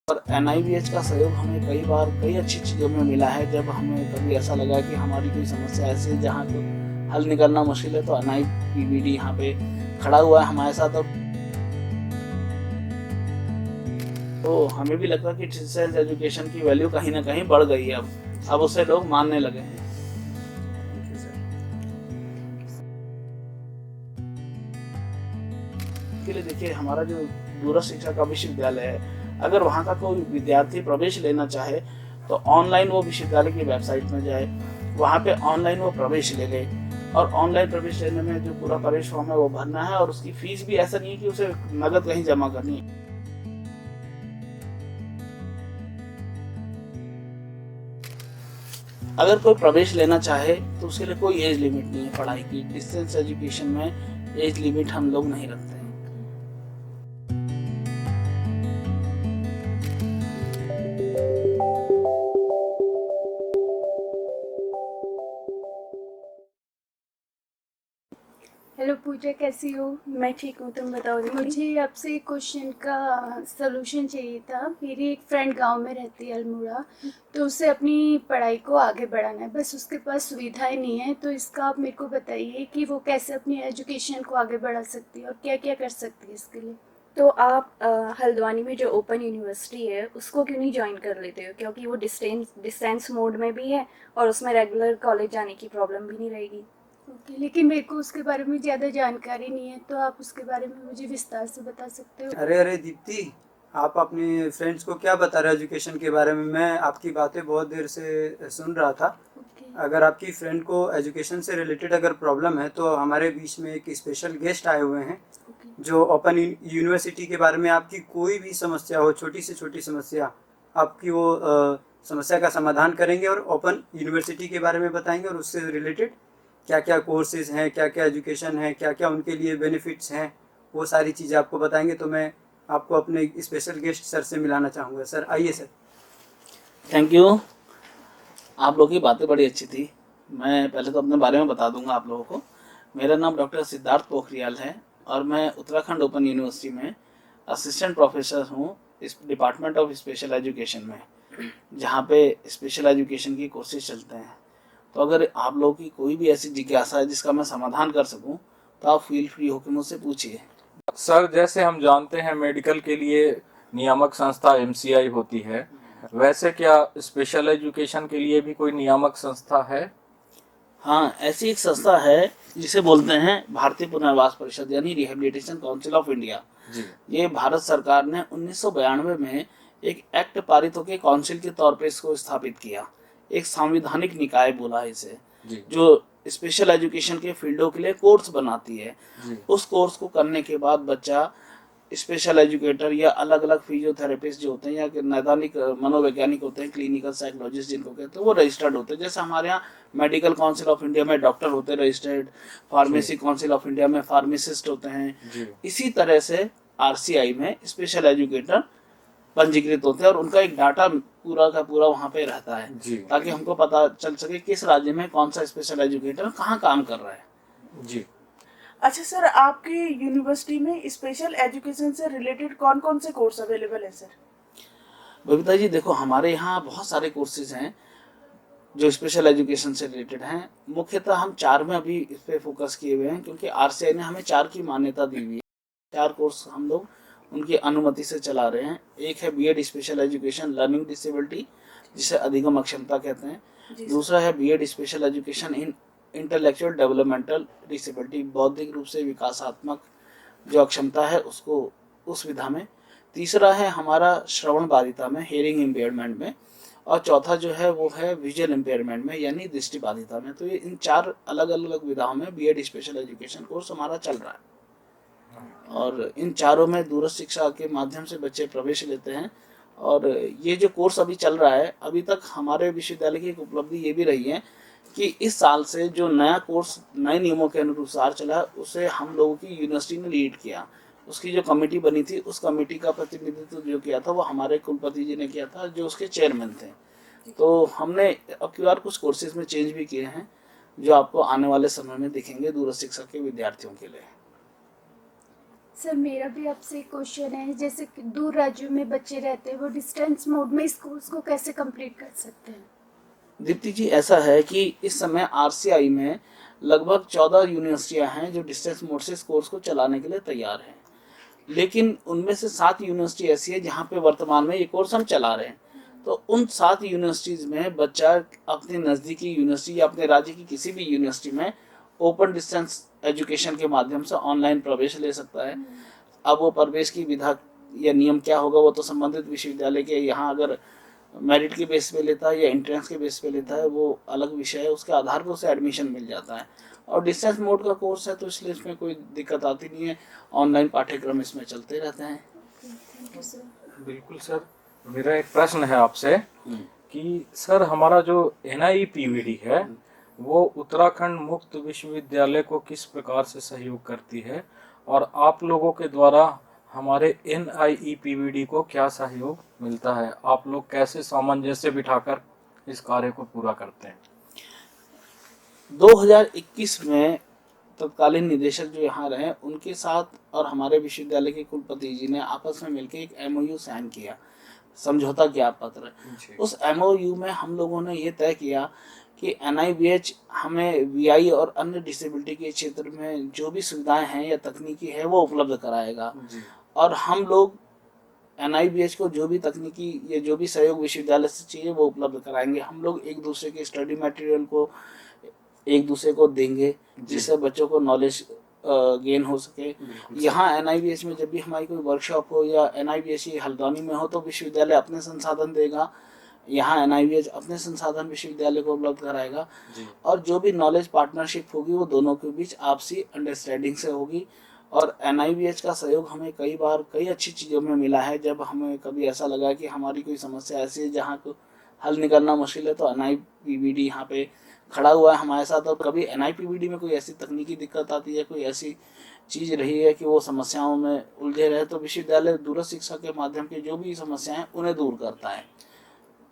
और NIBH का सहयोग हमें कई बार कई अच्छी चीज़ों में मिला है। जब हमें कभी ऐसा लगा कि हमारी कोई समस्या ऐसी है जहाँ तो हल निकलना मुश्किल है, तो NIPBD यहाँ पे खड़ा हुआ है हमारे साथ। और तो हमें भी लगता है कि डिस्टेंस एजुकेशन की वैल्यू कहीं ना कहीं बढ़ गई है। अब उसे लोग मानने लगे हैं। के लिए देखिए, हमारा जो दूरस्थ शिक्षा का विश्वविद्यालय है, अगर वहाँ का कोई विद्यार्थी प्रवेश लेना चाहे तो ऑनलाइन वो विश्वविद्यालय की वेबसाइट में जाए, वहाँ पे ऑनलाइन वो प्रवेश ले ले। और ऑनलाइन प्रवेश लेने में जो पूरा प्रवेश फॉर्म है वो भरना है, और उसकी फीस भी ऐसा नहीं है कि उसे नगद कहीं जमा करनी है। अगर कोई प्रवेश लेना चाहे तो उसके लिए कोई एज लिमिट नहीं है पढ़ाई की। डिस्टेंस एजुकेशन में एज लिमिट हम लोग नहीं रखते हैं। हेलो पूजा, कैसी हो? मैं ठीक हूँ, तुम बताओ दीदी। मुझे आपसे एक क्वेश्चन का सलूशन चाहिए था। मेरी एक फ्रेंड गांव में रहती है, अल्मोड़ा, तो उसे अपनी पढ़ाई को आगे बढ़ाना है, बस उसके पास सुविधाएं नहीं है। तो इसका आप मेरे को बताइए कि वो कैसे अपनी एजुकेशन को आगे बढ़ा सकती है और क्या क्या कर सकती है इसके लिए। तो आप हल्द्वानी में जो ओपन यूनिवर्सिटी है उसको क्यों नहीं ज्वाइन कर लेते हो, क्योंकि वो डिस्टेंस मोड में भी है और उसमें रेगुलर कॉलेज जाने की प्रॉब्लम भी नहीं रहेगी। ओके, लेकिन मेरे को उसके बारे में ज़्यादा जानकारी नहीं है, तो आप उसके बारे में मुझे विस्तार से बता सकते हो? अरे दीप्ति, आप अपने फ्रेंड्स को क्या बता रहे हो एजुकेशन के बारे में? मैं आपकी बातें बहुत देर से सुन रहा था। ओके। अगर आपकी फ्रेंड को एजुकेशन से रिलेटेड अगर प्रॉब्लम है तो हमारे बीच में एक स्पेशल गेस्ट आए हुए हैं ओके। जो ओपन यूनिवर्सिटी के बारे में आपकी कोई भी समस्या हो, छोटी से छोटी समस्या, आपकी वो समस्या का समाधान करेंगे और ओपन यूनिवर्सिटी के बारे में बताएंगे और उससे रिलेटेड क्या क्या कोर्सेज हैं, क्या क्या एजुकेशन है, क्या क्या उनके लिए बेनिफिट्स हैं, वो सारी चीज़ें आपको बताएंगे। तो मैं आपको अपने स्पेशल गेस्ट सर से मिलाना चाहूँगा। सर आइए सर। Thank you. आप लोगों की बातें बड़ी अच्छी थी। मैं पहले तो अपने बारे में बता दूंगा आप लोगों को। मेरा नाम डॉक्टर सिद्धार्थ पोखरियाल है और मैं उत्तराखंड ओपन यूनिवर्सिटी में असिस्टेंट प्रोफेसर हूँ इस डिपार्टमेंट ऑफ स्पेशल एजुकेशन में, जहाँ पे स्पेशल एजुकेशन की कोर्सेज चलते हैं। तो अगर आप लोगों की कोई भी ऐसी जिज्ञासा है जिसका मैं समाधान कर सकूं तो आप फील फ्री होकर मुझसे पूछिए। सर, जैसे हम जानते हैं मेडिकल के लिए नियामक संस्था MCI होती है, वैसे क्या स्पेशल एजुकेशन के लिए भी कोई नियामक संस्था है? हाँ, ऐसी एक संस्था है जिसे बोलते हैं भारतीय पुनर्वास परिषद, यानी रिहेबिलिटेशन काउंसिल ऑफ इंडिया। ये भारत सरकार ने 1992 में एक एक्ट पारित होकर काउंसिल के तौर पे इसको स्थापित किया। एक संवैधानिक निकाय बोला है इसे, जो स्पेशल एजुकेशन के फील्डों के लिए कोर्स बनाती है। उस कोर्स को करने के बाद बच्चा स्पेशल एजुकेटर या अलग अलग फिजियोथेरेपिस्ट जो होते हैं या नैदानिक मनोवैज्ञानिक होते हैं, क्लिनिकल साइकोलॉजिस्ट जिनको कहते हैं, वो रजिस्टर्ड होते हैं। जैसे हमारे यहाँ मेडिकल काउंसिल ऑफ इंडिया में डॉक्टर होते हैं registered, pharmacy council of India में फार्मासिस्ट होते हैं, इसी तरह से RCI में स्पेशल एजुकेटर पंजीकृत होते हैं और उनका एक डाटा पूरा का पूरा वहाँ पे रहता है, ताकि हमको पता चल सके किस राज्य में कौन सा स्पेशल एजुकेटर कहाँ काम कर रहा है। जी। अच्छा सर, आपकी यूनिवर्सिटी में स्पेशल एजुकेशन से रिलेटेड कौन कौन से कोर्स अवेलेबल है सर? बबीता जी, देखो हमारे यहाँ बहुत सारे कोर्सेज हैं जो स्पेशल एजुकेशन से रिलेटेड हैं। मुख्यतः हम 4 में अभी इस पे फोकस किए हुए हैं, क्योंकि RCI ने हमें 4 की मान्यता दी हुई है। 4 कोर्स हम लोग उनकी अनुमति से चला रहे हैं। एक है B.Ed special education learning disability, जिसे अधिगम अक्षमता कहते हैं। दूसरा है B.Ed special education in intellectual developmental disability, बौद्धिक रूप से विकासात्मक जो अक्षमता है उसको उस विधा में। तीसरा है हमारा श्रवण बाधिता में, हेयरिंग इम्पेयरमेंट में। और चौथा जो है वो है विजुअल इम्पेयरमेंट में, यानी दृष्टि बाधिता में। तो ये इन 4 अलग अलग विधाओं में B.Ed स्पेशल एजुकेशन कोर्स हमारा चल रहा है और इन चारों में दूरस्थ शिक्षा के माध्यम से बच्चे प्रवेश लेते हैं। और ये जो कोर्स अभी चल रहा है, अभी तक हमारे विश्वविद्यालय की एक उपलब्धि ये भी रही है कि इस साल से जो नया कोर्स नए नियमों के अनुसार चला, उसे हम लोगों की यूनिवर्सिटी ने लीड किया। उसकी जो कमेटी बनी थी, उस कमेटी का प्रतिनिधित्व जो किया था वो हमारे कुलपति जी ने किया था, जो उसके चेयरमैन थे। तो हमने अब की बार कुछ कोर्सेज में चेंज भी किए हैं जो आपको आने वाले समय में दिखेंगे दूरस्थ शिक्षा के विद्यार्थियों के लिए। सर मेरा भी आपसे एक क्वेश्चन है, जैसे कि दूर राज्यों में बच्चे रहते हैं, वो डिस्टेंस मोड में इस कोर्स को कैसे कंप्लीट कर सकते हैं? दीप्ति जी, ऐसा है कि इस समय आरसीआई में लगभग 14 यूनिवर्सिटियां हैं जो डिस्टेंस मोड से इस कोर्स को चलाने के लिए तैयार हैं, लेकिन उनमें से 7 यूनिवर्सिटी ऐसी है जहां पे वर्तमान में ये कोर्स हम चला रहे हैं। तो उन 7 यूनिवर्सिटीज़ में बच्चा अपनी नज़दीकी यूनिवर्सिटी या अपने राज्य की किसी भी यूनिवर्सिटी में ओपन डिस्टेंस एजुकेशन के माध्यम से ऑनलाइन प्रवेश ले सकता है। अब वो प्रवेश की विधा या नियम क्या होगा वो तो संबंधित विश्वविद्यालय के यहाँ अगर मेरिट के बेस पे लेता है या एंट्रेंस के बेस पे लेता है वो अलग विषय है, उसके आधार पर उसे एडमिशन मिल जाता है। और डिस्टेंस मोड का कोर्स है तो इसलिए इसमें कोई दिक्कत आती नहीं है, ऑनलाइन पाठ्यक्रम इसमें चलते रहते हैं। Thank you sir. बिल्कुल सर, मेरा एक प्रश्न है आपसे कि सर हमारा जो NIPVD है वो उत्तराखंड मुक्त विश्वविद्यालय को किस प्रकार से सहयोग करती है और आप लोगों के द्वारा हमारे NIPVD को क्या सहयोग मिलता है? आप लोग कैसे सामंजस्य बिठाकर इस कार्य को पूरा करते हैं? 2021 में तत्कालीन निदेशक जो यहाँ रहे उनके साथ और हमारे विश्वविद्यालय के कुलपति जी ने आपस में मिलकर एक MOU साइन किया, समझौता ज्ञापन पत्र। उस MOU में हम लोगों ने ये तय किया कि NIBH हमें VI और अन्य डिसेबिलिटी के क्षेत्र में जो भी सुविधाएं हैं या तकनीकी है वो उपलब्ध कराएगा, और हम लोग NIBH को जो भी तकनीकी या जो भी सहयोग विश्वविद्यालय से चाहिए वो उपलब्ध कराएंगे। हम लोग एक दूसरे के स्टडी मटेरियल को एक दूसरे को देंगे जिससे बच्चों को नॉलेज गेन हो सके। यहाँ NIBH में जब भी हमारी कोई वर्कशॉप हो या NIBH हल्द्वानी में हो तो विश्वविद्यालय अपने संसाधन देगा, यहाँ NIBH अपने संसाधन विश्वविद्यालय को उपलब्ध कराएगा, और जो भी नॉलेज पार्टनरशिप होगी वो दोनों के बीच आपसी अंडरस्टैंडिंग से होगी। और NIBH का सहयोग हमें कई बार कई अच्छी चीज़ों में मिला है। जब हमें कभी ऐसा लगा कि हमारी कोई समस्या ऐसी है जहाँ को हल निकालना मुश्किल है तो NIPVD यहाँ पे खड़ा हुआ है हमारे साथ। और कभी NIPVD में कोई ऐसी तकनीकी दिक्कत आती है, कोई ऐसी चीज़ रही है कि वो समस्याओं में उलझे रहे तो विश्वविद्यालय दूरस्थ शिक्षा के माध्यम के जो भी समस्याएं उन्हें दूर करता है।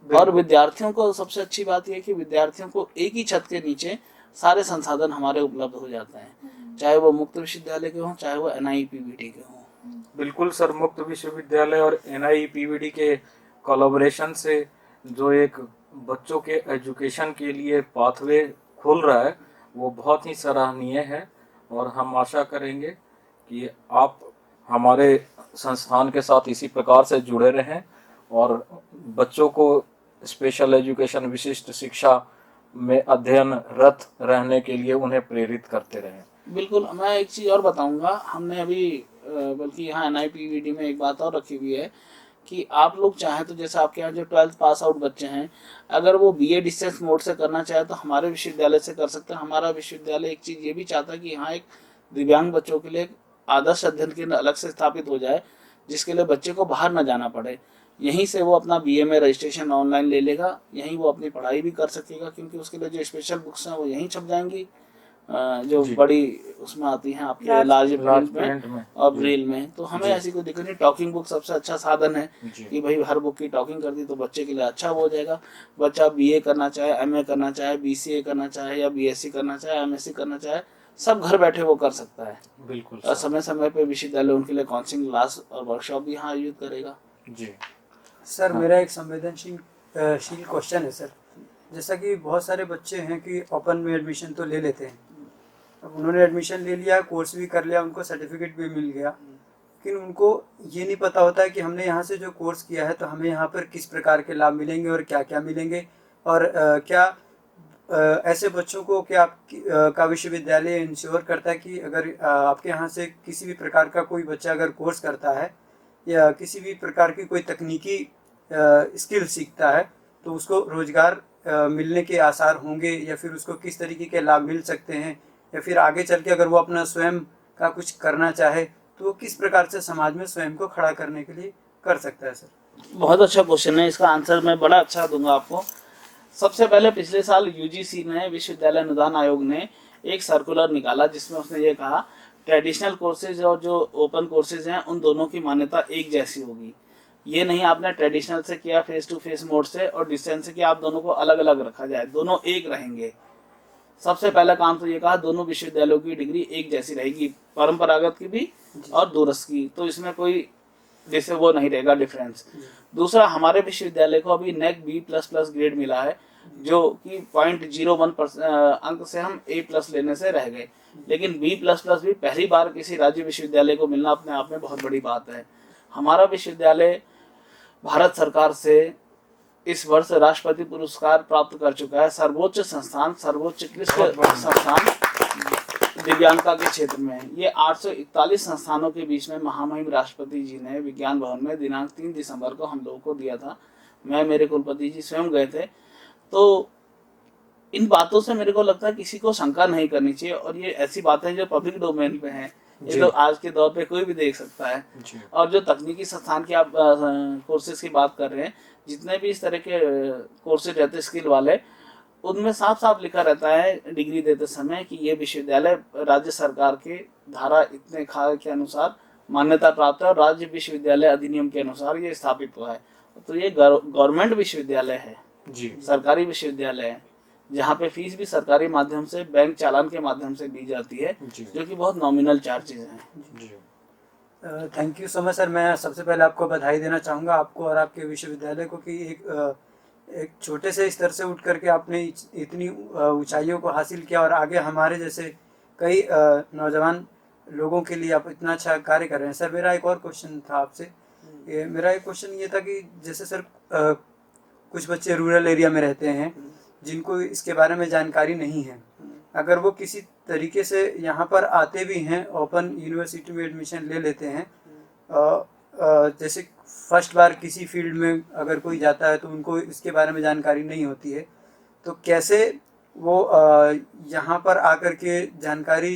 और विद्यार्थियों को सबसे अच्छी बात यह है कि विद्यार्थियों को एक ही छत के नीचे सारे संसाधन हमारे उपलब्ध हो जाते हैं, चाहे वो मुक्त विश्वविद्यालय के हों चाहे वो NIPVD के हों। बिल्कुल सर, मुक्त विश्वविद्यालय और NIPVD के कोलैबोरेशन से जो एक बच्चों के एजुकेशन के लिए पाथवे खुल रहा है वो बहुत ही सराहनीय है, और हम आशा करेंगे कि आप हमारे संस्थान के साथ इसी प्रकार से जुड़े रहें और बच्चों को स्पेशल एजुकेशन विशिष्ट शिक्षा में अध्ययनरत रहने के लिए उन्हें प्रेरित करते रहें। बिल्कुल, मैं एक चीज़ और बताऊंगा, हमने अभी बल्कि यहाँ NIPVD में एक बात और रखी हुई है कि आप लोग चाहें तो जैसे आपके यहाँ जो 12th पास आउट बच्चे हैं अगर वो BA डिस्टेंस मोड से करना चाहे तो हमारे विश्वविद्यालय से कर सकते हैं। हमारा विश्वविद्यालय एक चीज़ ये भी चाहता है कि यहाँ एक दिव्यांग बच्चों के लिए एक आदर्श अध्ययन केंद्र अलग से स्थापित हो जाए जिसके लिए बच्चे को बाहर न जाना पड़े। यहीं से वो अपना BA में रजिस्ट्रेशन ऑनलाइन ले लेगा, यहीं वो अपनी पढ़ाई भी कर सकेगा क्योंकि उसके लिए जो स्पेशल बुक्स हैं वो यहीं छप जाएंगी, जो बड़ी उसमें आती हैं आपके लार्ज प्रिंट में और ब्रेल में। तो हमें ऐसी कोई दिक्कत नहीं। टॉकिंग बुक सबसे अच्छा साधन है कि भाई हर बुक की टॉकिंग कर दी तो बच्चे के लिए अच्छा हो जाएगा। बच्चा BA करना चाहे, MA करना चाहे, BCA करना चाहे या BSc करना चाहे, MSc करना चाहे, सब घर बैठे वो कर सकता है। बिल्कुल और समय समय पे विश्वविद्यालय उनके लिए काउंसलिंग क्लास और वर्कशॉप भी यहाँ आयोजित करेगा। जी सर, मेरा एक संवेदनशील क्वेश्चन है सर। जैसा कि बहुत सारे बच्चे हैं कि ओपन में एडमिशन तो ले लेते हैं, अब उन्होंने एडमिशन ले लिया, कोर्स भी कर लिया, उनको सर्टिफिकेट भी मिल गया, लेकिन उनको ये नहीं पता होता है कि हमने यहाँ से जो कोर्स किया है तो हमें यहाँ पर किस प्रकार के लाभ मिलेंगे और क्या क्या मिलेंगे, और क्या ऐसे बच्चों को क्या का विश्वविद्यालय इंश्योर करता है कि अगर आपके यहाँ से किसी भी प्रकार का कोई बच्चा अगर कोर्स करता है या किसी भी प्रकार की कोई तकनीकी स्किल सीखता है तो उसको रोजगार मिलने के आसार होंगे, या फिर उसको किस तरीके के लाभ मिल सकते हैं, या फिर आगे चल के अगर वो अपना स्वयं का कुछ करना चाहे तो वो किस प्रकार से समाज में स्वयं को खड़ा करने के लिए कर सकता है? सर, बहुत अच्छा क्वेश्चन है, इसका आंसर मैं बड़ा अच्छा दूंगा आपको। सबसे पहले पिछले साल UGC ने, विश्वविद्यालय अनुदान आयोग ने एक सर्कुलर निकाला जिसमें उसने ये कहा ट्रेडिशनल कोर्सेज और जो ओपन कोर्सेज हैं उन दोनों की मान्यता एक जैसी होगी। ये नहीं आपने ट्रेडिशनल से किया फेस टू फेस मोड से और डिस्टेंस से किया, आप दोनों को अलग अलग रखा जाए, दोनों एक रहेंगे। सबसे पहला काम तो ये कहा दोनों विश्वविद्यालयों की डिग्री एक जैसी रहेगी, परंपरागत की भी और दूरस्थ की, तो इसमें कोई जैसे वो नहीं रहेगा डिफरेंस। दूसरा, हमारे विश्वविद्यालय को अभी नेक B++ ग्रेड मिला है, जो कि 0.01 अंक से हम A+ लेने से रह गए, लेकिन B++ भी पहली बार किसी राज्य विश्वविद्यालय को मिलना अपने आप में बहुत बड़ी बात है। हमारा विश्वविद्यालय भारत सरकार से इस वर्ष राष्ट्रपति पुरस्कार प्राप्त कर चुका है, सर्वोच्च संस्थान, सर्वोत्कृष्ट संस्थान दिव्यांगता के क्षेत्र में। ये 841 संस्थानों के बीच में महामहिम राष्ट्रपति जी ने विज्ञान भवन में दिनांक 3 दिसंबर को हम लोगों को दिया था। मैं, मेरे कुलपति जी स्वयं गए थे। तो इन बातों से मेरे को लगता है किसी को शंका नहीं करनी चाहिए, और ये ऐसी बातें जो पब्लिक डोमेन पे हैं, ये तो आज के दौर पे कोई भी देख सकता है। और जो तकनीकी संस्थान की आप कोर्सेज की बात कर रहे हैं, जितने भी इस तरह के कोर्सेज रहते हैं स्किल वाले, उनमें साफ साफ लिखा रहता है डिग्री देते समय कि ये विश्वविद्यालय राज्य सरकार के धारा इतने खा के अनुसार मान्यता प्राप्त है और राज्य विश्वविद्यालय अधिनियम के अनुसार ये स्थापित हुआ है। तो ये गवर्नमेंट विश्वविद्यालय है, सरकारी विश्वविद्यालय है, जहाँ पे फीस भी सरकारी माध्यम से, बैंक चालान के माध्यम से दी जाती है, जो कि बहुत नॉमिनल चार्जेस हैं। Thank you so much sir. मैं सबसे पहले आपको बधाई देना चाहूँगा, आपको और आपके विश्वविद्यालय को, कि एक छोटे से स्तर से उठ करके आपने इतनी ऊंचाइयों को हासिल किया और आगे हमारे जैसे कई नौजवान लोगों के लिए आप इतना अच्छा कार्य कर रहे हैं। सर, मेरा एक और क्वेश्चन था आपसे। मेरा एक क्वेश्चन ये था कि जैसे सर कुछ बच्चे रूरल एरिया में रहते हैं जिनको इसके बारे में जानकारी नहीं है, अगर वो किसी तरीके से यहाँ पर आते भी हैं, ओपन यूनिवर्सिटी में एडमिशन ले लेते हैं, जैसे फर्स्ट बार किसी फील्ड में अगर कोई जाता है तो उनको इसके बारे में जानकारी नहीं होती है, तो कैसे वो यहाँ पर आकर के जानकारी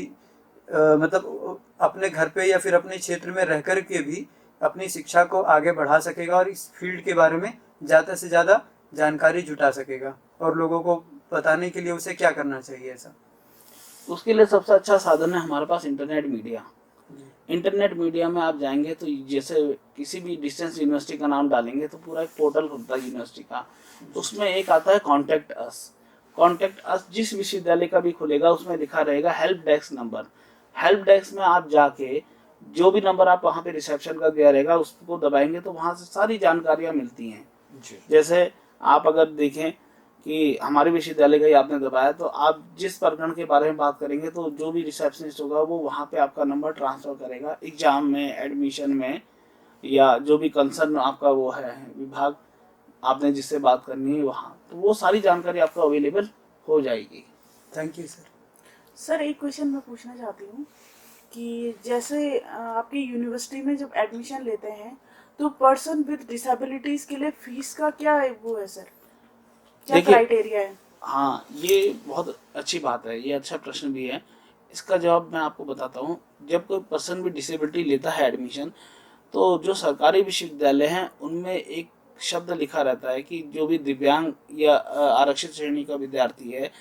मतलब अपने घर पे या फिर अपने क्षेत्र में रह कर के भी अपनी शिक्षा को आगे बढ़ा सकेगा और इस फील्ड के बारे में ज़्यादा से ज़्यादा जानकारी जुटा सकेगा, और लोगों को बताने के लिए उसे क्या करना चाहिए? ऐसा उसके लिए सबसे अच्छा साधन है हमारे पास इंटरनेट मीडिया। इंटरनेट मीडिया में आप जाएंगे तो जैसे किसी भी डिस्टेंस यूनिवर्सिटी का नाम डालेंगे तो पूरा एक पोर्टल खुलता है यूनिवर्सिटी का, उसमें एक आता है कॉन्टैक्ट अस। कॉन्टैक्ट अस जिस विश्वविद्यालय का भी खुलेगा उसमें लिखा रहेगा help desk number. Help desk में आप जाके जो भी नंबर आप वहाँ पे रिसेप्शन का दिया रहेगा उसको दबाएंगे तो वहाँ से सारी जानकारियाँ मिलती हैं। जैसे आप अगर देखें कि हमारे विश्वविद्यालय का ही आपने दबाया, तो आप जिस प्रकरण के बारे में बात करेंगे तो जो भी रिसेप्शनिस्ट होगा वो वहाँ पे आपका नंबर ट्रांसफ़र करेगा एग्जाम में, एडमिशन में, या जो भी कंसर्न आपका वो है विभाग आपने जिससे बात करनी है वहाँ, तो वो सारी जानकारी आपको अवेलेबल हो जाएगी। Thank you sir. सर, एक क्वेश्चन मैं पूछना चाहती हूँ कि जैसे आपकी यूनिवर्सिटी में जब एडमिशन लेते हैं तो पर्सन विद डिसेबिलिटीज के लिए फीस का क्या वो है सर, क्या क्राइटेरिया है? हाँ, ये बहुत अच्छी बात है, ये अच्छा प्रश्न भी है। इसका जवाब मैं आपको बताता हूँ। जब कोई पर्सन विद डिसेबिलिटी लेता है एडमिशन, तो जो सरकारी विश्वविद्यालय हैं उनमें एक शब्द लिखा रहता है कि जो भी दिव्यांग या आरक्षित श्रेणी का विद्यार्थी है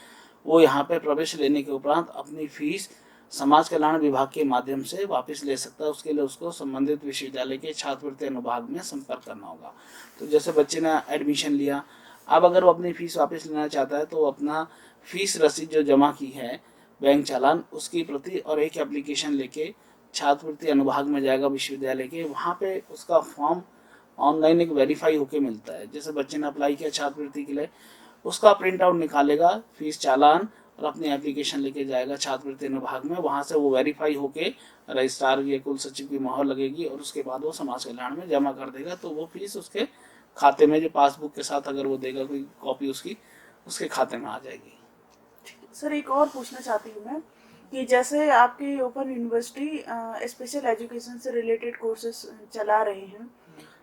वो यहाँ पे प्रवेश लेने के उपरांत अपनी फीस समाज कल्याण विभाग के माध्यम से वापस ले सकता है। उसके लिए उसको संबंधित विश्वविद्यालय के छात्रवृत्ति अनुभाग में संपर्क करना होगा। तो जैसे बच्चे ने एडमिशन लिया, अब अगर वो अपनी फीस वापस लेना चाहता है तो वो अपना फीस रसीद जो जमा की है, बैंक चालान, उसकी प्रति और एक एप्लीकेशन लेके छात्रवृत्ति अनुभाग में जाएगा विश्वविद्यालय के। वहाँ पे उसका फॉर्म ऑनलाइन एक वेरीफाई होके मिलता है। जैसे बच्चे ने अप्लाई किया छात्रवृत्ति के लिए, उसका प्रिंट आउट निकालेगा, फीस चालान और अपनी एप्लीकेशन लेके जाएगा छात्रवृत्ति अनुभाग में। वहाँ से वो वेरीफाई होके रजिस्ट्रार या कुल सचिव की मोहर लगेगी और उसके बाद वो समाज कल्याण में जमा कर देगा। तो वो फीस उसके खाते में, जो पासबुक के साथ अगर वो देगा कोई कॉपी उसकी, उसके खाते में आ जाएगी। सर, एक और पूछना चाहती हूँ मैं कि जैसे आपकी ओपन यूनिवर्सिटी स्पेशल एजुकेशन से रिलेटेड कोर्सेज चला रहे हैं,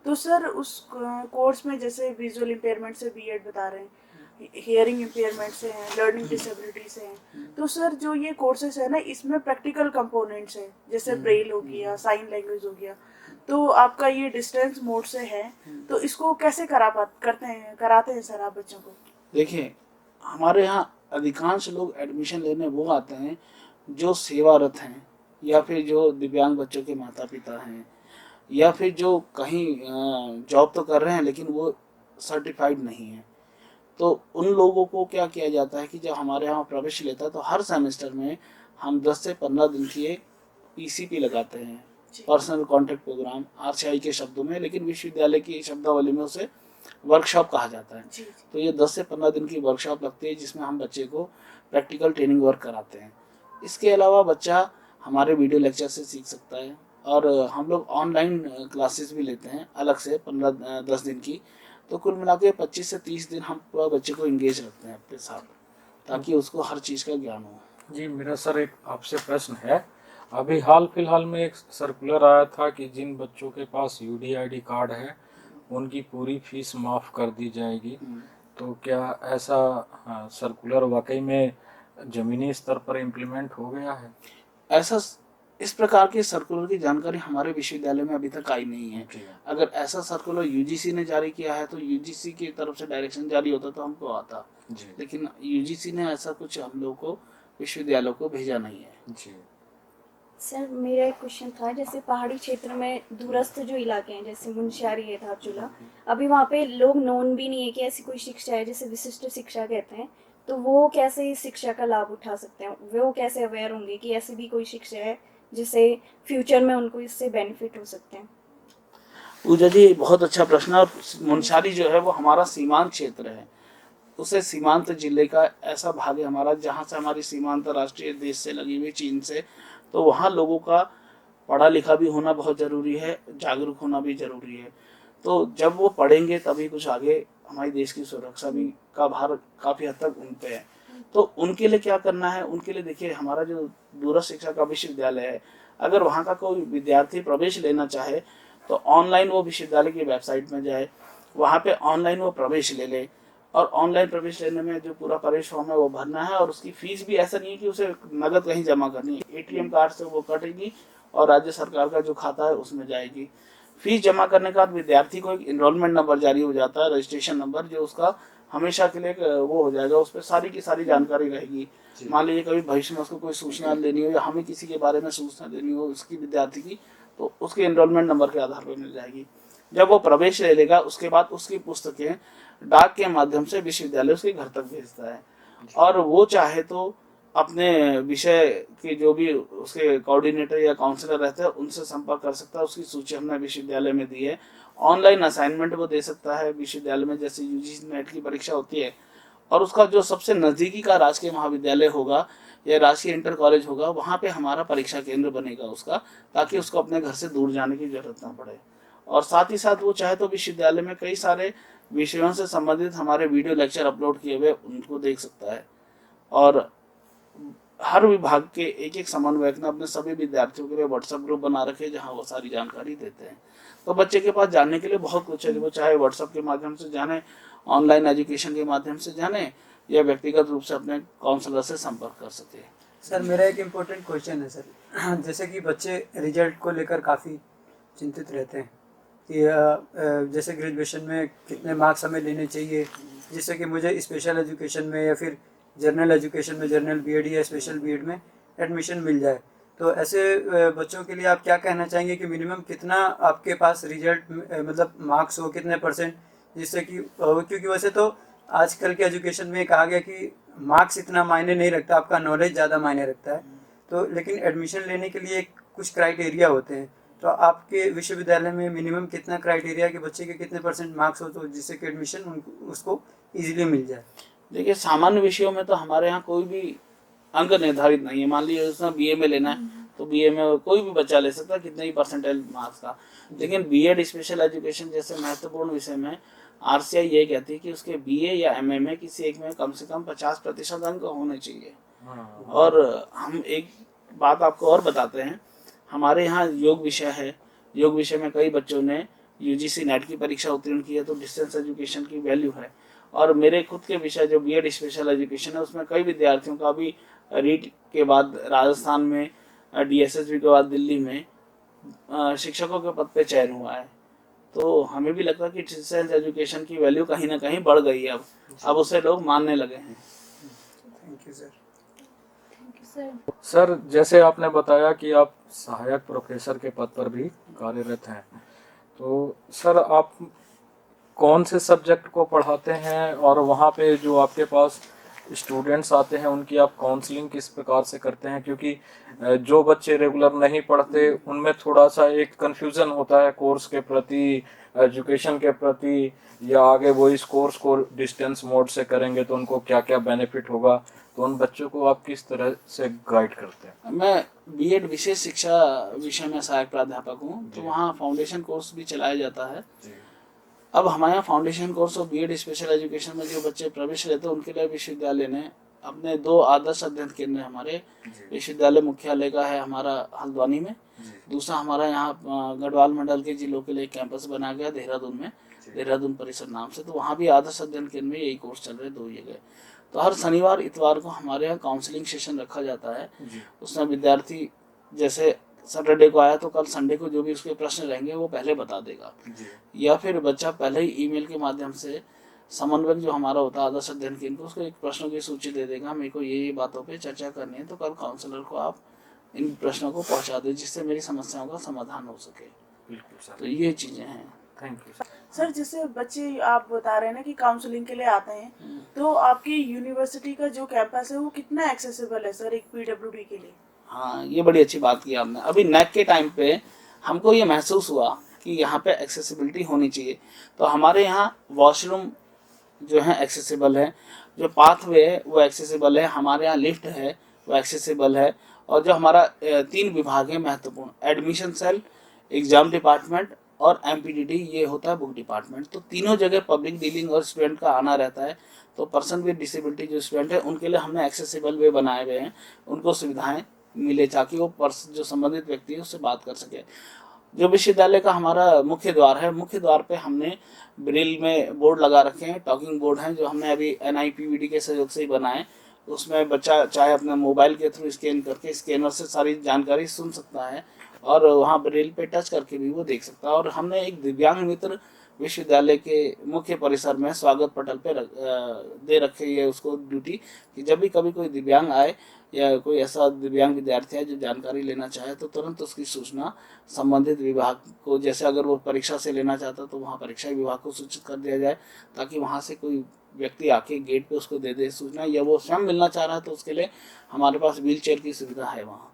तो सर उस कोर्स में जैसे विजुअल इम्पेयरमेंट से बीएड बता रहे हैं, हियरिंग इम्पेयरमेंट से हैं, लर्निंग डिसेबिलिटी से हैं, तो सर जो ये कोर्सेज है ना, इसमें प्रैक्टिकल कंपोनेंट्स हैं, जैसे ब्रेल हो गया, साइन लैंग्वेज हो गया, तो आपका ये डिस्टेंस मोड से है, तो इसको कैसे कराते हैं सर आप बच्चों को? देखिए, हमारे यहाँ अधिकांश लोग एडमिशन लेने वो आते हैं जो सेवारत हैं, या फिर जो दिव्यांग बच्चों के माता पिता हैं, या फिर जो कहीं जॉब तो कर रहे हैं लेकिन वो सर्टिफाइड नहीं है। तो उन लोगों को क्या किया जाता है कि जब हमारे यहाँ प्रवेश लेता है तो हर सेमेस्टर में हम 10 से 15 दिन की एक पीसीपी लगाते हैं, पर्सनल कॉन्टेक्ट प्रोग्राम, आरसीआई के शब्दों में, लेकिन विश्वविद्यालय की शब्दावली में उसे वर्कशॉप कहा जाता है। तो ये 10 से 15 दिन की वर्कशॉप लगती है जिसमें हम बच्चे को प्रैक्टिकल ट्रेनिंग वर्क कराते हैं। इसके अलावा बच्चा हमारे वीडियो लेक्चर से सीख सकता है, और हम लोग ऑनलाइन क्लासेस भी लेते हैं अलग से 15-10 दिन की। तो कुल मिला के 25 से 30 दिन हम पूरा बच्चे को इंगेज रखते हैं अपने साथ, ताकि उसको हर चीज़ का ज्ञान हो। जी, मेरा सर एक आपसे प्रश्न है। अभी हाल फिलहाल में एक सर्कुलर आया था कि जिन बच्चों के पास यूडीआईडी कार्ड है उनकी पूरी फीस माफ़ कर दी जाएगी। तो क्या ऐसा सर्कुलर वाकई में ज़मीनी स्तर पर इम्प्लीमेंट हो गया है? ऐसा इस प्रकार के सर्कुलर की जानकारी हमारे विश्वविद्यालय में अभी तक आई नहीं है। अगर ऐसा सर्कुलर यूजीसी ने जारी किया है तो यूजीसी की तरफ से डायरेक्शन जारी होता तो हमको आता जी। लेकिन यूजीसी ने ऐसा कुछ हम लोग को विश्वविद्यालय को भेजा नहीं है। जी सर, मेरा एक क्वेश्चन था, जैसे पहाड़ी क्षेत्र में दूरस्थ जो इलाके हैं जैसे मुनस्यारी है, धारचूला, अभी वहाँ पे लोग नोन भी नहीं है कि ऐसी कोई शिक्षा है जिसे विशिष्ट शिक्षा कहते हैं, तो वो कैसे इस शिक्षा का लाभ उठा सकते हैं? वो कैसे अवेयर होंगे कि ऐसी भी कोई शिक्षा है जिससे फ्यूचर में उनको इससे बेनिफिट हो सकते हैं? पूजा जी, बहुत अच्छा प्रश्न। और मुनस्यारी जो है वो हमारा सीमांत क्षेत्र है, उसे सीमांत जिले का ऐसा भाग है हमारा जहाँ से हमारी सीमा अंतर्राष्ट्रीय देश से लगी हुई, चीन से। तो वहाँ लोगों का पढ़ा लिखा भी होना बहुत ज़रूरी है, जागरूक होना भी ज़रूरी है। तो जब वो पढ़ेंगे तभी कुछ आगे हमारे देश की सुरक्षा भी का भार काफ़ी हद तक उन पे है। तो उनके लिए क्या करना है? उनके लिए देखिए, हमारा जो दूरस्थ शिक्षा का विश्वविद्यालय है, अगर वहाँ का कोई विद्यार्थी प्रवेश लेना चाहे तो ऑनलाइन वो विश्वविद्यालय की वेबसाइट में जाए, वहाँ पे ऑनलाइन वो प्रवेश ले ले, और ऑनलाइन प्रवेश लेने में जो पूरा प्रवेश फॉर्म है वो भरना है। और उसकी फीस भी ऐसा नहीं है कि उसे नगद कहीं जमा करनी है, एटीएम कार्ड से वो कटेगी और राज्य सरकार का जो खाता है उसमें जाएगी। फीस जमा करने के बाद विद्यार्थी को एक इनरोलमेंट नंबर जारी हो जाता है, रजिस्ट्रेशन नंबर, जो उसका हमेशा के लिए वो हो जाएगा, उस पर सारी की सारी जानकारी रहेगी। मान लीजिए कभी भविष्य में उसको कोई सूचना लेनी हो या हमें किसी के बारे में सूचना देनी हो उसकी विद्यार्थी की, तो उसके इनरोलमेंट नंबर के आधार पर मिल जाएगी। जब वो प्रवेश ले लेगा उसके बाद उसकी पुस्तकें डाक के माध्यम से विश्वविद्यालय उसके घर तक भेजता है, और वो चाहे तो अपने विषय के जो भी उसके कोऑर्डिनेटर या काउंसलर रहते हैं उनसे संपर्क कर सकता है। उसकी सूची हमने विश्वविद्यालय में दी है। ऑनलाइन असाइनमेंट वो दे सकता है विश्वविद्यालय में, जैसे यूजीसी नेट की परीक्षा होती है, और उसका जो सबसे नज़दीकी का राजकीय महाविद्यालय होगा या राजकीय इंटर कॉलेज होगा, वहाँ पे हमारा परीक्षा केंद्र बनेगा उसका, ताकि उसको अपने घर से दूर जाने की जरूरत ना पड़े। और साथ ही साथ वो चाहे तो विश्वविद्यालय में कई सारे विषयों से संबंधित हमारे वीडियो लेक्चर अपलोड किए हुए उनको देख सकता है। और हर विभाग के एक एक समन्वयक ने अपने सभी विद्यार्थियों के लिए व्हाट्सएप ग्रुप बना रखे जहाँ वो सारी जानकारी देते हैं। तो बच्चे के पास जानने के लिए बहुत कुछ है, वो चाहे व्हाट्सएप के माध्यम से जाने, ऑनलाइन एजुकेशन के माध्यम से जाने, या व्यक्तिगत रूप से अपने काउंसलर से संपर्क कर सके। सर, मेरा एक इम्पोर्टेंट क्वेश्चन है सर। जैसे कि बच्चे रिजल्ट को लेकर काफ़ी चिंतित रहते हैं कि जैसे ग्रेजुएशन में कितने मार्क्स हमें लेने चाहिए जिससे कि मुझे स्पेशल एजुकेशन में या फिर जनरल एजुकेशन में, जनरल बीएड या स्पेशल बीएड में एडमिशन मिल जाए। तो ऐसे बच्चों के लिए आप क्या कहना चाहेंगे कि मिनिमम कितना आपके पास रिजल्ट मतलब मार्क्स हो, कितने परसेंट, जिससे कि क्योंकि वैसे तो आजकल के एजुकेशन में कहा गया कि मार्क्स इतना मायने नहीं रखता, आपका नॉलेज ज़्यादा मायने रखता है। तो लेकिन एडमिशन लेने के लिए कुछ क्राइटेरिया होते हैं, तो आपके विश्वविद्यालय में मिनिमम कितना क्राइटेरिया कि बच्चे के कितने परसेंट मार्क्स हो तो जिससे कि एडमिशन उसको ईजिली मिल जाए? देखिए, सामान्य विषयों में तो हमारे यहाँ कोई भी अंक निर्धारित नहीं है। मान लीजिए उसने बीए में लेना है तो बीए में कोई भी बच्चा ले सकता है कितने ही परसेंटेज मार्क्स का। लेकिन बीएड स्पेशल एजुकेशन जैसे महत्वपूर्ण विषय में आरसीआई ये कहती है कि उसके बीए या एमए में किसी एक में कम से कम 50% अंक होने चाहिए। और हम एक बात आपको और बताते हैं, हमारे यहाँ योग विषय है, योग विषय में कई बच्चों ने यूजीसी नेट की परीक्षा उत्तीर्ण की है, तो डिस्टेंस एजुकेशन की वैल्यू है। और मेरे खुद के विषय जो बीएड स्पेशल एजुकेशन है उसमें कई विद्यार्थियों का भी रीट के बाद राजस्थान में, डीएसएसबी के बाद दिल्ली में शिक्षकों के पद पे चयन हुआ है। तो हमें भी लगता है कि डिस्टेंस एजुकेशन की वैल्यू कहीं ना कहीं बढ़ गई है, अब उसे लोग मानने लगे हैं। Thank you sir. सर, जैसे आपने बताया कि आप सहायक प्रोफेसर के पद पर भी कार्यरत हैं, तो सर आप कौन से सब्जेक्ट को पढ़ाते हैं, और वहाँ पे जो आपके पास स्टूडेंट्स आते हैं उनकी आप काउंसलिंग किस प्रकार से करते हैं? क्योंकि जो बच्चे रेगुलर नहीं पढ़ते उनमें थोड़ा सा एक कंफ्यूजन होता है कोर्स के प्रति, एजुकेशन के प्रति, या आगे वो इस कोर्स को डिस्टेंस मोड से करेंगे तो उनको क्या क्या बेनिफिट होगा, तो उन बच्चों को आप किस तरह से गाइड करते हैं? मैं बीएड विशेष शिक्षा विषय में सहायक प्राध्यापक हूँ, तो वहाँ फाउंडेशन कोर्स भी चलाया जाता है। अब हमारे यहाँ फाउंडेशन कोर्स और बीएड स्पेशल एजुकेशन में जो बच्चे प्रवेश लेते हैं उनके लिए विश्वविद्यालय ने अपने 2 आदर्श अध्ययन केंद्र हमारे विश्वविद्यालय मुख्यालय का है हमारा हल्द्वानी में, दूसरा हमारा यहाँ गढ़वाल मंडल के जिलों के लिए कैंपस बना गया देहरादून में, देहरादून परिसर नाम से। तो वहाँ भी आदर्श अध्ययन केंद्र में यही कोर्स चल रहे 2 जगह। तो हर शनिवार इतवार को हमारे यहाँ काउंसलिंग सेशन रखा जाता है। उसमें विद्यार्थी जैसे सैटरडे को आया तो कल संडे को जो भी उसके प्रश्न रहेंगे वो पहले बता देगा, या फिर बच्चा पहले ही ईमेल के माध्यम से समन्वयक जो हमारा होता है आदर्श अध्ययन केंद्र को उसको एक प्रश्नों की सूची दे देगा, मेरे को ये बातों पे चर्चा करनी है, तो कल काउंसलर को आप इन प्रश्नों को पहुंचा दे जिससे मेरी समस्याओं का समाधान हो सके। बिल्कुल सर, तो ये चीज़ें हैं। Thank you sir. जैसे बच्चे आप बता रहे हैं ना कि काउंसलिंग के लिए आते हैं, तो आपकी यूनिवर्सिटी का जो कैंपस है वो कितना एक्सेसिबल है सर एक पीडब्ल्यूडी के लिए? हाँ, ये बड़ी अच्छी बात की आपने। अभी नेक के टाइम पे हमको ये महसूस हुआ कि यहाँ पे एक्सेसिबिलिटी होनी चाहिए, तो हमारे यहाँ वॉशरूम जो है एक्सेसिबल है, जो पाथवे है वो एक्सेसिबल है, हमारे यहाँ लिफ्ट है वो एक्सेसिबल है, और जो हमारा 3 विभाग है महत्वपूर्ण, एडमिशन सेल, एग्जाम डिपार्टमेंट और एमपीडीडी, ये होता है बुक डिपार्टमेंट। तो तीनों जगह पब्लिक डीलिंग और स्टूडेंट का आना रहता है। तो पर्सन विद डिसेबिलिटी जो स्टूडेंट है उनके लिए हमने एक्सेसिबल वे बनाए हुए हैं, उनको सुविधाएं मिले ताकि वो पर्सन जो संबंधित व्यक्ति है उससे बात कर सके। जो विश्वविद्यालय का हमारा मुख्य द्वार है, मुख्य द्वार पे हमने ब्रेल में बोर्ड लगा रखे हैं, टॉकिंग बोर्ड हैं जो हमने अभी एनआईपीवीडी के सहयोग से ही बनाए। उसमें बच्चा चाहे अपने मोबाइल के थ्रू स्कैन करके स्कैनर से सारी जानकारी सुन सकता है और वहाँ ब्रेल पे टच करके भी वो देख सकता है। और हमने एक दिव्यांग मित्र विश्वविद्यालय के मुख्य परिसर में स्वागत पटल पे दे रखी है उसको ड्यूटी कि जब भी कभी कोई दिव्यांग आए या कोई ऐसा दिव्यांग विद्यार्थी है जो जानकारी लेना चाहे तो तुरंत उसकी सूचना संबंधित विभाग को, जैसे अगर वो परीक्षा से लेना चाहता तो वहाँ परीक्षा विभाग को सूचित कर दिया जाए ताकि वहाँ से कोई व्यक्ति आके गेट पे उसको दे दे सूचना, या वो स्वयं मिलना चाह रहा है तो उसके लिए हमारे पास व्हील चेयर की सुविधा है वहाँ।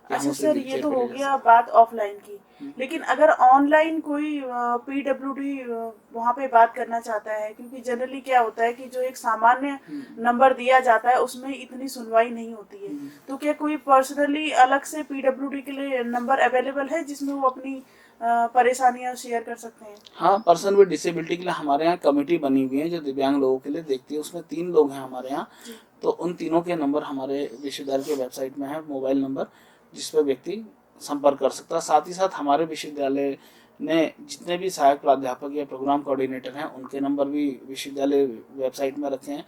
अच्छा सर, ये तो हो गया बात ऑफलाइन की, लेकिन अगर ऑनलाइन कोई पीडब्ल्यूडी वहाँ पे बात करना चाहता है, क्योंकि जनरली क्या होता है कि जो एक सामान्य नंबर दिया जाता है उसमें इतनी सुनवाई नहीं होती है, तो क्या कोई पर्सनली अलग से पीडब्ल्यूडी के लिए नंबर अवेलेबल है जिसमें वो अपनी परेशानियां शेयर कर सकते हैं? हाँ, पर्सन विद डिसेबिलिटी के लिए हमारे यहाँ कमेटी बनी हुई है जो दिव्यांग लोगों के लिए देखती है। उसमें 3 लोग हैं हमारे यहाँ, तो उन तीनों के नंबर हमारे विश्वविद्यालय के वेबसाइट में है, मोबाइल नंबर जिस पर व्यक्ति संपर्क कर सकता है। साथ ही साथ हमारे विश्वविद्यालय ने जितने भी सहायक प्राध्यापक या प्रोग्राम कोऑर्डिनेटर हैं उनके नंबर भी विश्वविद्यालय वेबसाइट में रखे हैं,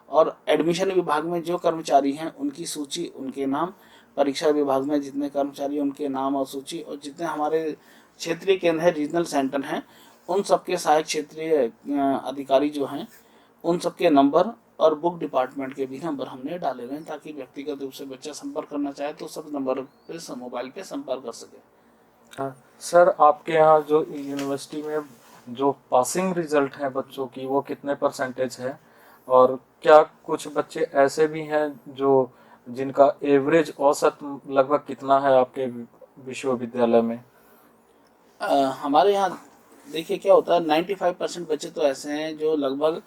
और एडमिशन विभाग में जो कर्मचारी हैं उनकी सूची, उनके नाम, परीक्षा विभाग में जितने कर्मचारी उनके नाम और सूची, और जितने हमारे क्षेत्रीय केंद्र है, रीजनल सेंटर हैं, उन सबके सहायक क्षेत्रीय अधिकारी जो हैं उन सबके नंबर और बुक डिपार्टमेंट के भी नंबर हमने डाले हुए हैं ताकि व्यक्तिगत रूप से बच्चा संपर्क करना चाहे तो सब नंबर पे मोबाइल पे संपर्क कर सके। हाँ सर, आपके यहाँ जो यूनिवर्सिटी में जो पासिंग रिजल्ट है बच्चों की वो कितने % है, और क्या कुछ बच्चे ऐसे भी हैं जो जिनका एवरेज औसत लगभग कितना है आपके विश्वविद्यालय में? हमारे यहाँ देखिए क्या होता है, 95% बच्चे तो ऐसे हैं जो लगभग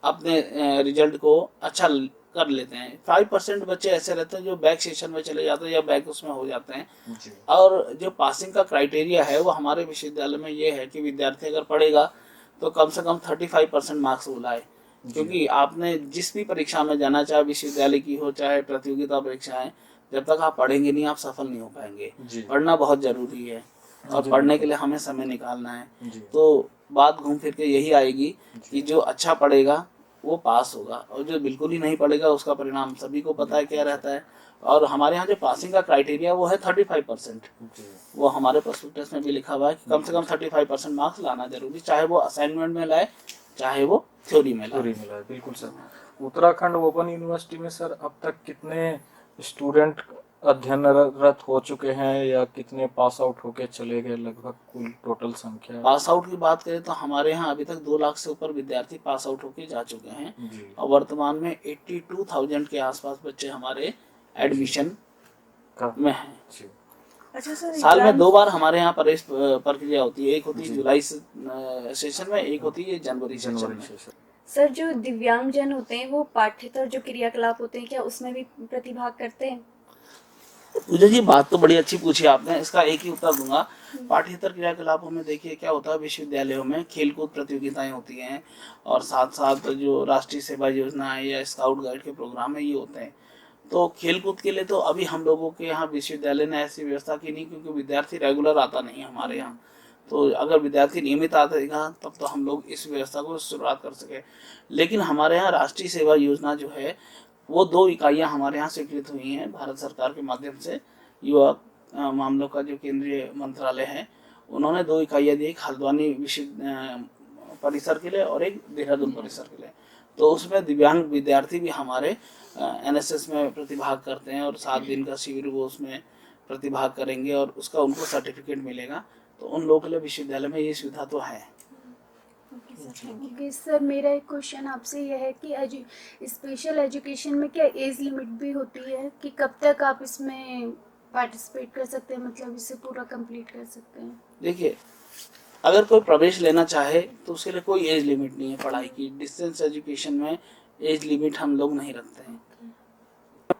अपने रिजल्ट को अच्छा कर लेते हैं। 5% बच्चे ऐसे रहते हैं जो बैक सेशन में चले जाते हैं या बैक उसमें हो जाते हैं। और जो पासिंग का क्राइटेरिया है वो हमारे विश्वविद्यालय में ये है कि विद्यार्थी अगर पढ़ेगा तो कम से कम 35% मार्क्स वो लाए, क्योंकि आपने जिस भी परीक्षा में जाना, चाहे विश्वविद्यालय की हो चाहे प्रतियोगिता परीक्षाएं, जब तक आप पढ़ेंगे नहीं आप सफल नहीं हो पाएंगे। पढ़ना बहुत जरूरी है और पढ़ने के लिए हमें समय निकालना है। तो बात घूम फिर के यही आएगी कि जो अच्छा पढ़ेगा वो पास होगा, और जो बिल्कुल ही नहीं पढ़ेगा उसका परिणाम सभी को पता है क्या रहता है। और हमारे यहाँ जो पासिंग का क्राइटेरिया वो है 35%। वो हमारे प्रोस्पेक्टस में भी लिखा हुआ है कि कम से कम 35% मार्क्स लाना जरूरी, चाहे वो असाइनमेंट में लाए चाहे वो थ्योरी में लाए। बिल्कुल सर। उत्तराखंड ओपन यूनिवर्सिटी में सर अब तक कितने स्टूडेंट अध्ययनरत हो चुके हैं या कितने पास आउट होके चले गए, लगभग कुल टोटल संख्या? पास आउट की बात करें तो हमारे यहाँ अभी तक 2 लाख से ऊपर विद्यार्थी पास आउट होके जा चुके हैं जी और वर्तमान में 82,000 के आसपास बच्चे हमारे एडमिशन का में हैं। जी अच्छा सर, साल में एग्जाम 2 बार हमारे यहाँ प्रक्रिया होती है, एक होती है जी। जुलाई सेशन में, एक होती है जनवरी सेशन जनवरी में। से सर जो दिव्यांगजन होते हैं वो पाठ्येतर जो क्रियाकलाप होते हैं क्या उसमें भी प्रतिभाग करते हैं? पूजा जी, बात तो बड़ी अच्छी पूछी आपने, इसका एक ही उत्तर दूंगा। पाठ्येतर क्रियाकलापों में देखिए क्या होता है, विश्वविद्यालयों में खेलकूद प्रतियोगिताएं होती हैं और साथ साथ जो राष्ट्रीय सेवा योजना है या स्काउट गाइड के प्रोग्राम है ये होते हैं। तो खेलकूद के लिए तो अभी हम लोगों के यहाँ विश्वविद्यालय ने ऐसी व्यवस्था की नहीं, क्योंकि विद्यार्थी रेगुलर आता नहीं है हमारे यहाँ। तो अगर विद्यार्थी नियमित आएगा तब तो हम लोग इस व्यवस्था को शुरुआत कर सके। लेकिन हमारे यहाँ राष्ट्रीय सेवा योजना जो है वो 2 इकाइयाँ हमारे यहाँ स्वीकृत हुई हैं भारत सरकार के माध्यम से। युवा मामलों का जो केंद्रीय मंत्रालय है उन्होंने 2 इकाइयाँ दी, एक हल्द्वानी विश्व परिसर के लिए और एक देहरादून परिसर के लिए। तो उसमें दिव्यांग विद्यार्थी भी हमारे एनएसएस में प्रतिभाग करते हैं और 7 दिन का शिविर वो उसमें प्रतिभाग करेंगे और उसका उनको सर्टिफिकेट मिलेगा। तो उन लोगों के लिए विश्वविद्यालय में ये सुविधा तो है। ओके सर, मेरा एक क्वेश्चन आपसे यह है कि स्पेशल एजुकेशन में क्या एज लिमिट भी होती है कि कब तक आप इसमें पार्टिसिपेट कर सकते हैं, मतलब इसे पूरा कंप्लीट कर सकते हैं? देखिए, अगर कोई प्रवेश लेना चाहे तो उसके लिए कोई एज लिमिट नहीं है पढ़ाई की। डिस्टेंस एजुकेशन में एज लिमिट हम लोग नहीं रखते हैं,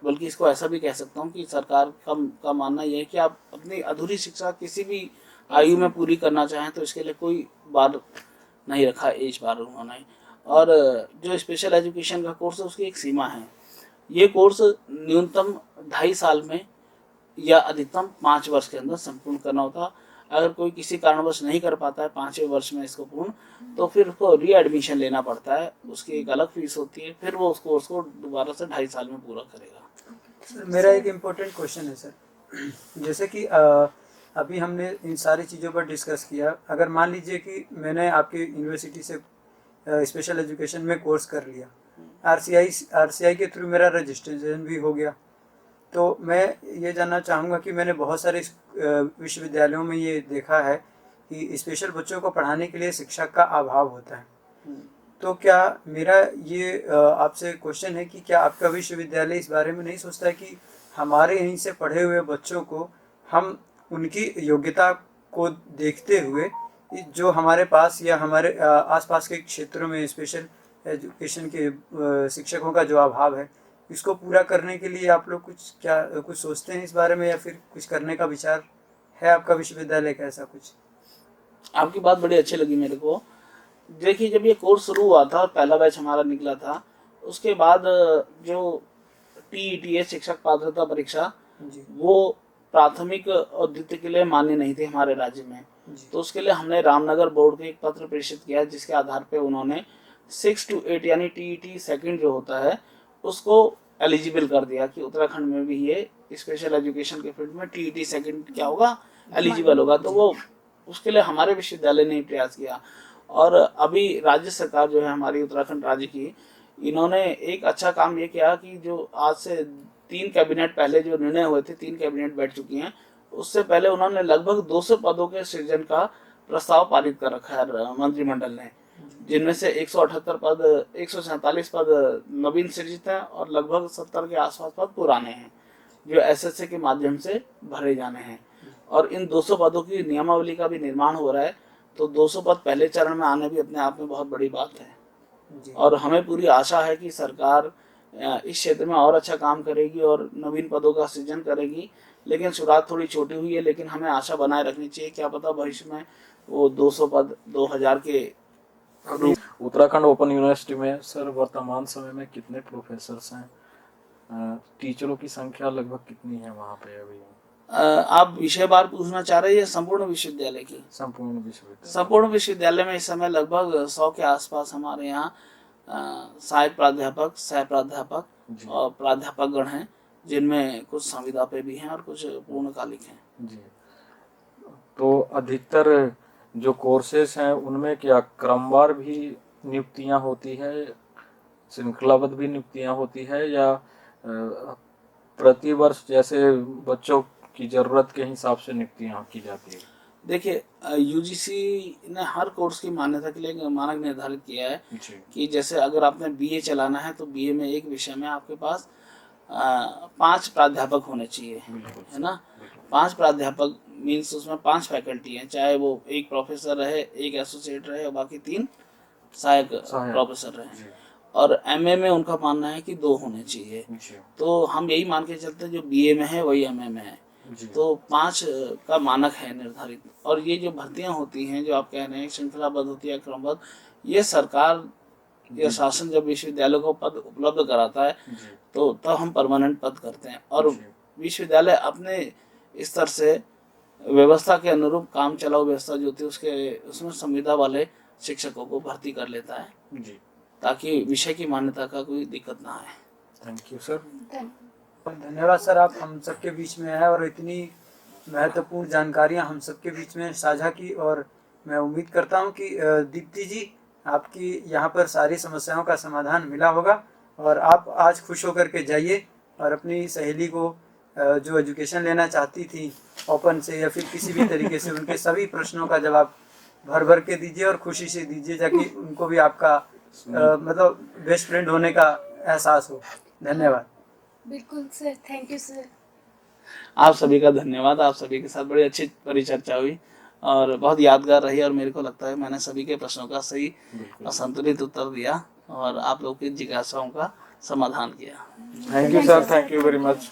बल्कि इसको ऐसा भी कह सकता हूँ कि सरकार का मानना यह है कि आप अपनी अधूरी शिक्षा किसी भी आयु में पूरी करना चाहें तो इसके लिए कोई बार नहीं रखा एज बार उन्होंने। और जो स्पेशल एजुकेशन का कोर्स है उसकी एक सीमा है। ये कोर्स न्यूनतम 2.5 साल में या अधिकतम 5 वर्ष के अंदर संपूर्ण करना होता है। अगर कोई किसी कारणवश नहीं कर पाता है 5वें वर्ष में इसको पूर्ण, तो फिर उसको री एडमिशन लेना पड़ता है, उसकी एक अलग फीस होती है, फिर वो उस कोर्स को दोबारा से 2.5 साल में पूरा करेगा। सर मेरा एक इम्पोर्टेंट क्वेश्चन है सर, जैसे कि अभी हमने इन सारी चीज़ों पर डिस्कस किया। अगर मान लीजिए कि मैंने आपकी यूनिवर्सिटी से स्पेशल एजुकेशन में कोर्स कर लिया, आरसीआई के थ्रू मेरा रजिस्ट्रेशन भी हो गया, तो मैं ये जानना चाहूँगा कि मैंने बहुत सारे विश्वविद्यालयों में ये देखा है कि स्पेशल बच्चों को पढ़ाने के लिए शिक्षक का अभाव होता है। तो क्या मेरा ये आपसे क्वेश्चन है कि क्या आपका विश्वविद्यालय इस बारे में नहीं सोचता है कि हमारे यहीं से पढ़े हुए बच्चों को हम उनकी योग्यता को देखते हुए जो हमारे पास या हमारे आसपास के क्षेत्रों में स्पेशल एजुकेशन के शिक्षकों का जो अभाव है, इसको पूरा करने के लिए आप लोग कुछ सोचते हैं इस बारे में, या फिर कुछ करने का विचार है आपका विश्वविद्यालय का ऐसा कुछ? आपकी बात बड़ी अच्छी लगी मेरे को। देखिए, जब ये कोर्स शुरू हुआ था और पहला बैच हमारा निकला था, उसके बाद जो टीईटी शिक्षक पात्रता परीक्षा जी वो प्राथमिक और द्वितीय के लिए मान्य नहीं थी हमारे राज्य में। तो उसके लिए हमने रामनगर बोर्ड को एक पत्र प्रेषित किया, जिसके आधार पे उन्होंने 6 to 8 यानी टीईटी सेकंड जो होता है उसको एलिजिबल कर दिया कि उत्तराखंड में भी ये स्पेशल एजुकेशन के फील्ड में टीईटी सेकंड क्या होगा, एलिजिबल होगा। तो वो उसके लिए हमारे विश्वविद्यालय ने प्रयास किया। और अभी राज्य सरकार जो है हमारी उत्तराखंड राज्य की, इन्होंने एक अच्छा काम ये किया कि जो आज से 3 कैबिनेट पहले जो निर्णय हुए थे, 3 कैबिनेट बैठ चुकी हैं, उससे पहले उन्होंने लगभग 200 पदों के सृजन का प्रस्ताव पारित कर रखा है मंत्रिमंडल ने, जिनमें से 147 पद नवीन सृजित हैं और लगभग 70 के आसपास पद पुराने हैं जो एसएससी के माध्यम से भरे जाने हैं। और इन 200 पदों की नियमावली का भी निर्माण हो रहा है। तो 200 पद पहले चरण में आने भी अपने आप में बहुत बड़ी बात है। और हमें पूरी आशा है कि सरकार इस क्षेत्र में और अच्छा काम करेगी और नवीन पदों का सृजन करेगी। लेकिन शुरुआत थोड़ी छोटी हुई है, लेकिन हमें आशा बनाए रखनी चाहिए, क्या पता भविष्य में वो 200 पद 2000 के। अभी उत्तराखंड ओपन यूनिवर्सिटी में सर वर्तमान समय में कितने प्रोफेसर्स हैं? टीचरों की संख्या लगभग कितनी है वहाँ पे अभी? आप विषय बार पूछना चाह रहे हैं संपूर्ण विश्वविद्यालय की? संपूर्ण विश्वविद्यालय में इस समय लगभग 100 के आसपास हमारे यहाँ सहायक प्राध्यापक, सह प्राध्यापक और प्राध्यापक गण हैं, जिनमें कुछ संविदा पे भी हैं और कुछ पूर्णकालिक हैं। जी, तो अधिकतर जो कोर्सेस हैं उनमें क्या क्रमवार भी नियुक्तियां होती है, श्रृंखलाबद्ध भी नियुक्तियां होती है, या प्रतिवर्ष जैसे बच्चों की जरूरत के हिसाब से नियुक्तियां की जाती है? देखिए, यूजीसी ने हर कोर्स की मान्यता के लिए एक मानक निर्धारित किया है जी कि जैसे अगर आपने बीए चलाना है तो बीए में एक विषय में आपके पास 5 प्राध्यापक होने चाहिए, बिल्कुल है ना। 5 प्राध्यापक मीन्स उसमें 5 फैकल्टी हैं, चाहे वो एक प्रोफेसर रहे, एक एसोसिएट रहे और बाकी 3 सहायक प्रोफेसर रहे। जी और एमए में उनका मानना है कि 2 होने चाहिए। जी तो हम यही मान के चलते हैं जो बीए में है वही एमए में है, जी तो 5 का मानक है निर्धारित। और ये जो भर्तियां होती हैं जो आप कह रहे हैं श्रृंखलाबद्ध होती है, क्रमबद्ध, ये सरकार या शासन जब विश्वविद्यालय को पद उपलब्ध कराता है जी तो तब हम परमानेंट पद करते हैं। और जी विश्वविद्यालय अपने स्तर से व्यवस्था के अनुरूप काम चलाऊ व्यवस्था जो होती है उसमें संविदा वाले शिक्षकों को भर्ती कर लेता है जी। ताकि विषय की मान्यता का कोई दिक्कत ना आए। Thank you sir. धन्यवाद सर, आप हम सबके बीच में आए और इतनी महत्वपूर्ण जानकारियां हम सबके बीच में साझा की। और मैं उम्मीद करता हूं कि दीप्ति जी, आपकी यहाँ पर सारी समस्याओं का समाधान मिला होगा और आप आज खुश होकर के जाइए और अपनी सहेली को जो एजुकेशन लेना चाहती थी ओपन से या फिर किसी भी तरीके से, उनके सभी प्रश्नों का जवाब भर भर के दीजिए और खुशी से दीजिए ताकि उनको भी आपका मतलब बेस्ट फ्रेंड होने का एहसास हो। धन्यवाद। बिल्कुल सर, थैंक यू सर। आप सभी का धन्यवाद। आप सभी के साथ बड़ी अच्छी परिचर्चा हुई और बहुत यादगार रही और मेरे को लगता है मैंने सभी के प्रश्नों का सही और संतुलित उत्तर दिया और आप लोगों की जिज्ञासाओं का समाधान किया। Thank you sir, thank you very much.